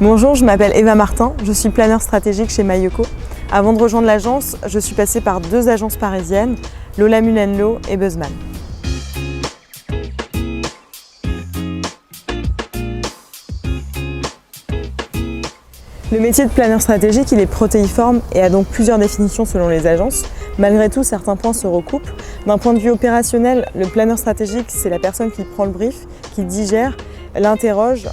Bonjour, je m'appelle Eva Martin, je suis planeur stratégique chez Mayoko. Avant de rejoindre l'agence, je suis passée par 2 agences parisiennes, Lola Mullenlow et Buzzman. Le métier de planeur stratégique, il est protéiforme et a donc plusieurs définitions selon les agences. Malgré tout, certains points se recoupent. D'un point de vue opérationnel, le planeur stratégique, c'est la personne qui prend le brief, qui digère, l'interroge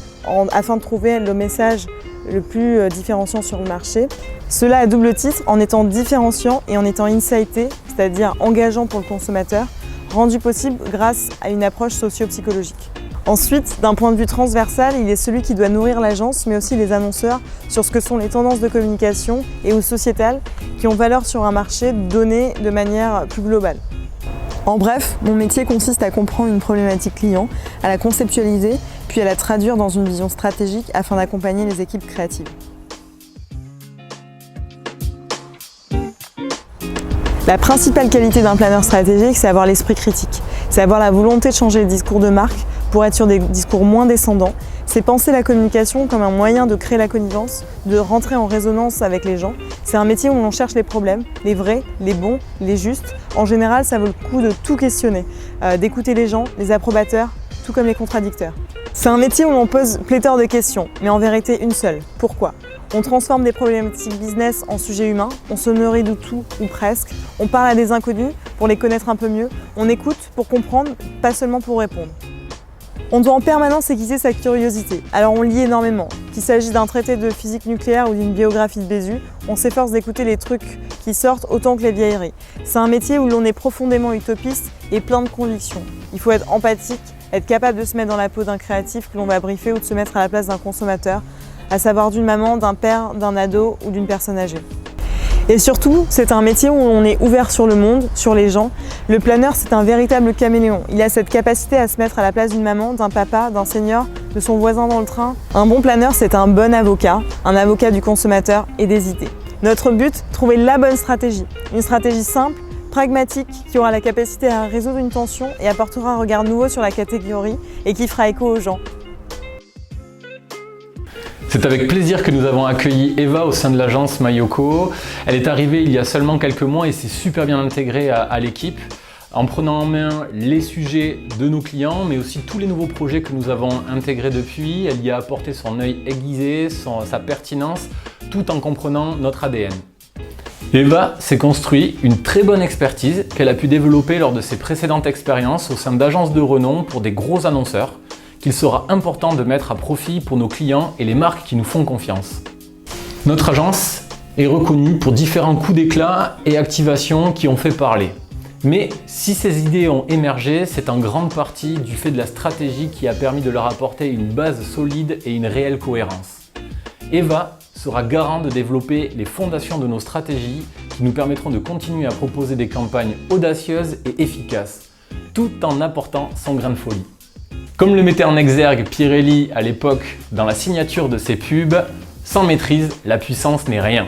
afin de trouver le message le plus différenciant sur le marché. Cela à double titre, en étant différenciant et en étant insighté, c'est-à-dire engageant pour le consommateur, rendu possible grâce à une approche socio-psychologique. Ensuite, d'un point de vue transversal, il est celui qui doit nourrir l'agence, mais aussi les annonceurs sur ce que sont les tendances de communication et ou sociétales qui ont valeur sur un marché donné de manière plus globale. En bref, mon métier consiste à comprendre une problématique client, à la conceptualiser, puis à la traduire dans une vision stratégique afin d'accompagner les équipes créatives. La principale qualité d'un planeur stratégique, c'est avoir l'esprit critique. C'est avoir la volonté de changer le discours de marque pour être sur des discours moins descendants. C'est penser la communication comme un moyen de créer la connivence, de rentrer en résonance avec les gens. C'est un métier où l'on cherche les problèmes, les vrais, les bons, les justes. En général, ça vaut le coup de tout questionner, d'écouter les gens, les approbateurs, tout comme les contradicteurs. C'est un métier où l'on pose pléthore de questions, mais en vérité une seule. Pourquoi ? On transforme des problématiques business en sujets humains, on se nourrit de tout ou presque, on parle à des inconnus pour les connaître un peu mieux, on écoute pour comprendre, pas seulement pour répondre. On doit en permanence aiguiser sa curiosité, alors on lit énormément. Qu'il s'agisse d'un traité de physique nucléaire ou d'une biographie de Bézu, on s'efforce d'écouter les trucs qui sortent autant que les vieilleries. C'est un métier où l'on est profondément utopiste et plein de convictions. Il faut être empathique, être capable de se mettre dans la peau d'un créatif que l'on va briefer ou de se mettre à la place d'un consommateur, à savoir d'une maman, d'un père, d'un ado ou d'une personne âgée. Et surtout, c'est un métier où on est ouvert sur le monde, sur les gens. Le planeur, c'est un véritable caméléon. Il a cette capacité à se mettre à la place d'une maman, d'un papa, d'un senior, de son voisin dans le train. Un bon planeur, c'est un bon avocat, un avocat du consommateur et des idées. Notre but, trouver la bonne stratégie. Une stratégie simple, pragmatique, qui aura la capacité à résoudre une tension et apportera un regard nouveau sur la catégorie et qui fera écho aux gens. C'est avec plaisir que nous avons accueilli Eva au sein de l'agence Mayoko. Elle est arrivée il y a seulement quelques mois et s'est super bien intégrée à l'équipe en prenant en main les sujets de nos clients, mais aussi tous les nouveaux projets que nous avons intégrés depuis. Elle y a apporté son œil aiguisé, sa pertinence, tout en comprenant notre ADN. Eva s'est construit une très bonne expertise qu'elle a pu développer lors de ses précédentes expériences au sein d'agences de renom pour des gros annonceurs, qu'il sera important de mettre à profit pour nos clients et les marques qui nous font confiance. Notre agence est reconnue pour différents coups d'éclat et activations qui ont fait parler. Mais si ces idées ont émergé, c'est en grande partie du fait de la stratégie qui a permis de leur apporter une base solide et une réelle cohérence. Eva sera garant de développer les fondations de nos stratégies qui nous permettront de continuer à proposer des campagnes audacieuses et efficaces, tout en apportant son grain de folie. Comme le mettait en exergue Pirelli à l'époque dans la signature de ses pubs, sans maîtrise, la puissance n'est rien.